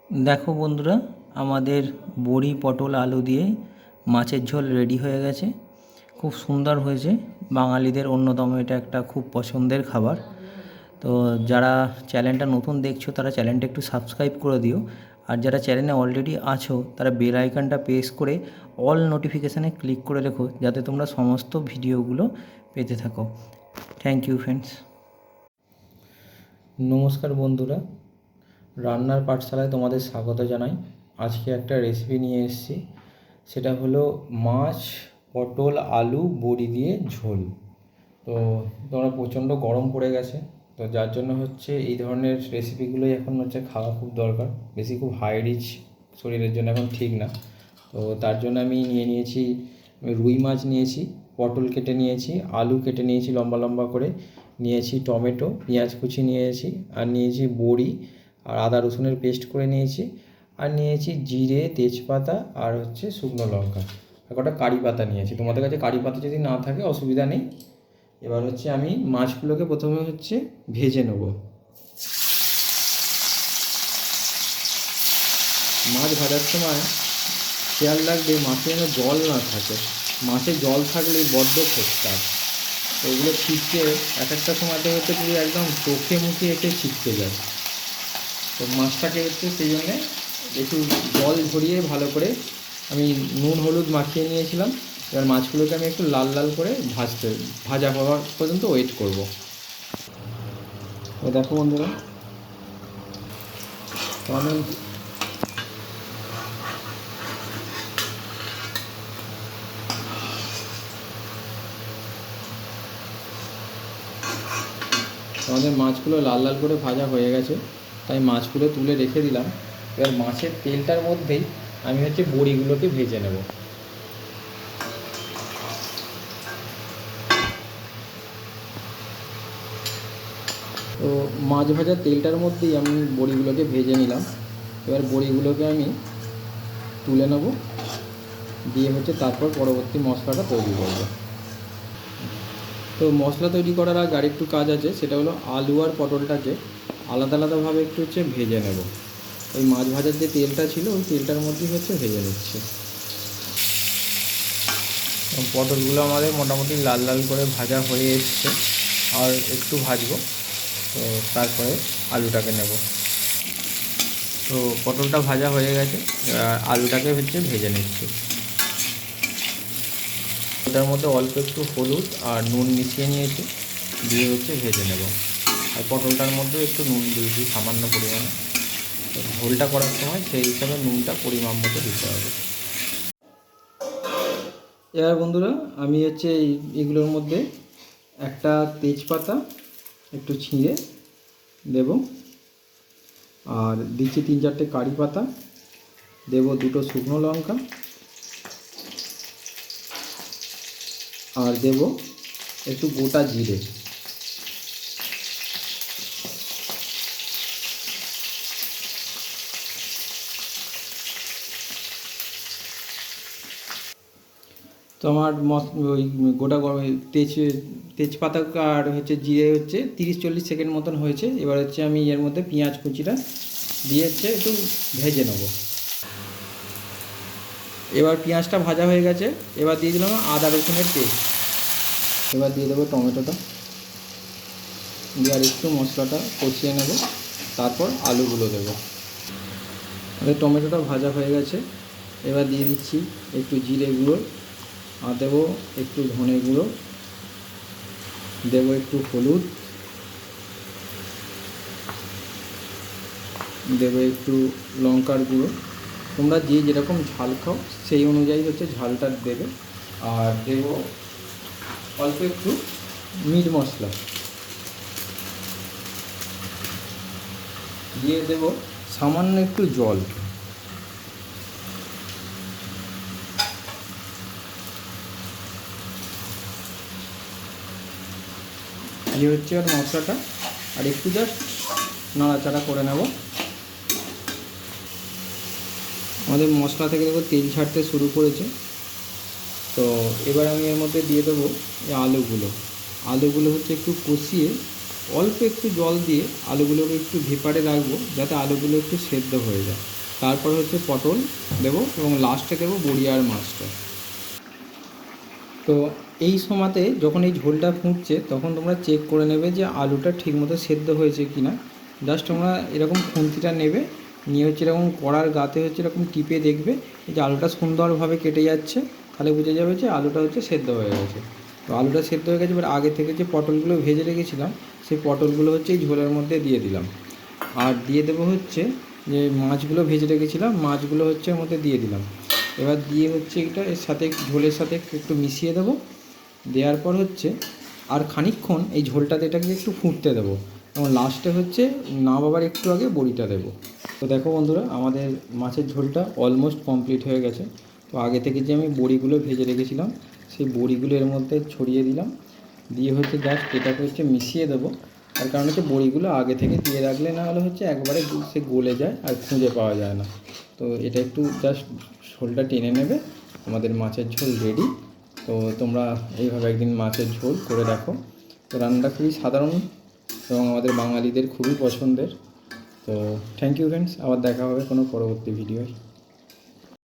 দেখো বন্ধুরা, আমাদের বড়ি পটল আলু দিয়ে মাছের ঝোল রেডি হয়ে গেছে। খুব সুন্দর হয়েছে। বাঙালিদের অন্যতম এটা একটা খুব পছন্দের খাবার। তো যারা চ্যানেলটা নতুন দেখছো তারা চ্যানেলটা একটু সাবস্ক্রাইব করে দিও। আর যারা চ্যানেলে অলরেডি আছো তারা বেল আইকনটা প্রেস করে অল নোটিফিকেশানে ক্লিক করে রেখো, যাতে তোমরা সমস্ত ভিডিওগুলো পেতে থাকো। Thank you friends. নমস্কার বন্ধুরা, রান্নার পাঠশালায় তোমাদের স্বাগত জানাই। আজকে একটা রেসিপি নিয়ে এসেছি, সেটা হলো মাছ পটল আলু বড়ি দিয়ে ঝোল। তো তোমরা প্রচণ্ড গরম পড়ে গেছে, তো যার জন্য হচ্ছে এই ধরনের রেসিপিগুলোই এখন হচ্ছে খাওয়া খুব দরকার। বেশি খুব হাই রিচ শরীরের জন্য এখন ঠিক না। তো তার জন্য আমি নিয়েছি রুই মাছ নিয়েছি, পটল কেটে নিয়েছি, আলু কেটে নিয়েছি লম্বা লম্বা করে, নিয়েছি টমেটো, পেঁয়াজ কুচি নিয়েছি, আর নিয়েছি বড়ি আর আদা রসুনের পেস্ট করে নিয়েছি, আর নিয়েছি জিরে তেজপাতা আর হচ্ছে শুকনো লঙ্কা, আর কটা কারি পাতা নিয়েছি। তোমাদের কাছে কারি পাতা যদি না থাকে অসুবিধা নেই। এবার হচ্ছে আমি মাছগুলোকে প্রথমে হচ্ছে ভেজে নেব। মাছ ভাজার সময় খেয়াল রাখবে মাছে যেন জল না থাকে। মাছে জল থাকলে বড্ড খোঁজকার, তো ওগুলো ছিটকে এক একটা সময়তে হচ্ছে পুরো একদম চোখে মুখে এসে ছিটকে যায়। তো মাছটাকে হচ্ছে সেই জন্যে একটু জল ঝরিয়ে ভালো করে আমি নুন হলুদ মাখিয়ে নিয়েছিলাম। এবার মাছগুলোকে আমি একটু লাল লাল করে ভাজা হওয়ার পর্যন্ত ওয়েট করব। তো দেখো বন্ধুরা, তো আমি আমাদের মাছগুলো লাল লাল করে ভাজা হয়ে গেছে, তাই মাছগুলো তুলে রেখে দিলাম। এবার মাছের তেলটার মধ্যেই আমি হচ্ছে বড়িগুলোকে ভেজে নেব। তো মাছ ভাজার তেলটার মধ্যেই আমি বড়িগুলোকে ভেজে নিলাম। এবার বড়িগুলোকে আমি তুলে নেব, দিয়ে হচ্ছে তারপর পরবর্তী মশলাটা তৈরি করব। তো মশলা তৈরি করার আগে আরেকটু কাজ আছে, সেটা হলো আলু আর পটলটাকে আলাদা আলাদাভাবে একটু হচ্ছে ভেজে নেব। ওই মাছ ভাজার যে তেলটা ছিল ওই তেলটার মধ্যেই হচ্ছে ভেজে নিচ্ছে। পটলগুলো আমাদের মোটামুটি লাল লাল করে ভাজা হয়ে এসছে, আর একটু ভাজবো। তো তারপরে আলুটাকে নেব। তো পটলটা ভাজা হয়ে গেছে, আলুটাকে হচ্ছে ভেজে নিচ্ছি। ওটার মধ্যে অল্প একটু হলুদ আর নুন মিশিয়ে নিয়েছি, দিয়ে হচ্ছে ভেজে নেব। আর পটলটার মধ্যেও একটু নুন দিয়েছি সামান্য পরিমাণে। তো ঝোলটা করার সময় সেই হিসাবে নুনটা পরিমাণ মতো দিতে হবে। এবার বন্ধুরা, আমি হচ্ছে এগুলোর মধ্যে একটা তেজপাতা একটু ছিঁড়ে দেব, আর দিচ্ছি 3-4টে কারি পাতা, দেব 2টো শুকনো লঙ্কা, আর দেব একটু গোটা জিরে। তো আমার ওই গোটা তেজপাতা আর হচ্ছে জিরে হচ্ছে 30-40 সেকেন্ড মতন হয়েছে। এবার হচ্ছে আমি এর মধ্যে পেঁয়াজ কুচিটা দিয়ে হচ্ছে একটু ভেজে নেব। এবার পেঁয়াজটা ভাজা হয়ে গেছে, এবার দিয়ে দিলাম আদা রসুনের পেস্ট। এবার দিয়ে দেবো টমেটোটা, দিয়ে আর একটু মশলাটা কষিয়ে নেব, তারপর আলুগুলো দেবো। আমাদের টমেটোটা ভাজা হয়ে গেছে, এবার দিয়ে দিচ্ছি একটু জিরে গুঁড়ো, আর দেবো একটু ধনে গুঁড়ো, দেবো একটু হলুদ, দেবো একটু লঙ্কার গুঁড়ো। তোমরা যে যেরকম ঝাল খাও সেই অনুযায়ী হচ্ছে ঝালটা দেবে। আর দেবো অল্প একটু মিট মশলা, দিয়ে দেবো সামান্য একটু জল। দিয়ে হচ্ছে আর মশলাটা আর একটু জাস্ট নাড়াচাড়া করে নেব। আমাদের মশলা থেকে দেখো তেল ছাড়তে শুরু করেছে। তো এবার আমি এর মধ্যে দিয়ে দেবো এই আলুগুলো হচ্ছে একটু কষিয়ে অল্প একটু জল দিয়ে আলুগুলোকে একটু ভেপারে রাখবো যাতে আলুগুলো একটু সেদ্ধ হয়ে যায়। তারপর হচ্ছে পটল দেবো এবং লাস্টে দেবো বড়ি আর মাছটা। তো এই সময়তে যখন এই ঝোলটা ফুটছে তখন তোমরা চেক করে নেবে যে আলুটা ঠিকমতো সেদ্ধ হয়েছে কি না। জাস্ট তোমরা এরকম খুন্তিটা নেবে, নিয়ে হচ্ছে এরকম কড়ার গাতে হচ্ছে এরকম টিপে দেখবে যে আলুটা সুন্দরভাবে কেটে যাচ্ছে, তাহলে বুঝে যাবে যে আলুটা হচ্ছে সেদ্ধ হয়ে গেছে। তো আলুটা সেদ্ধ হয়ে গেছে, এবার আগে থেকে যে পটলগুলো ভেজে রেখেছিলাম সেই পটলগুলো হচ্ছে এই ঝোলের মধ্যে দিয়ে দিলাম। আর দিয়ে দেবো হচ্ছে যে মাছগুলো ভেজে রেখেছিলাম, মাছগুলো হচ্ছে এর মধ্যে দিয়ে দিলাম। এবার দিয়ে হচ্ছে এটা এর সাথে ঝোলের সাথে একটু মিশিয়ে দেবো। দেওয়ার পর হচ্ছে আর খানিকক্ষণ এই ঝোলটাতে এটাকে একটু ফুটতে দেবো এবং লাস্টে হচ্ছে নামাবার একটু আগে বড়িটা দেবো। তো দেখো বন্ধুরা, আমাদের মাছের ঝোলটা অলমোস্ট কমপ্লিট হয়ে গেছে। তো আগে থেকে যে আমি বড়িগুলো ভেজে রেখেছিলাম সেই বড়িগুলো এর মধ্যে ছড়িয়ে দিলাম, দিয়ে হচ্ছে জাস্ট এটাকে হচ্ছে মিশিয়ে দেবো। তার কারণ হচ্ছে বড়িগুলো আগে থেকে দিয়ে রাখলে না হলে হচ্ছে একবারে সে গলে যায় আর খুঁজে পাওয়া যায় না। তো এটা একটু জাস্ট ঝোলটা টেনে নেবে, আমাদের মাছের ঝোল রেডি। তো তোমরা এইভাবে একদিন মাছের ঝোল করে দেখো। তো রান্নাটা খুবই সাধারণ এবং আমাদের বাঙালিদের খুবই পছন্দের। তো থ্যাংক ইউ ফ্রেন্ডস, আবার দেখা হবে কোনো পরবর্তী ভিডিওয়।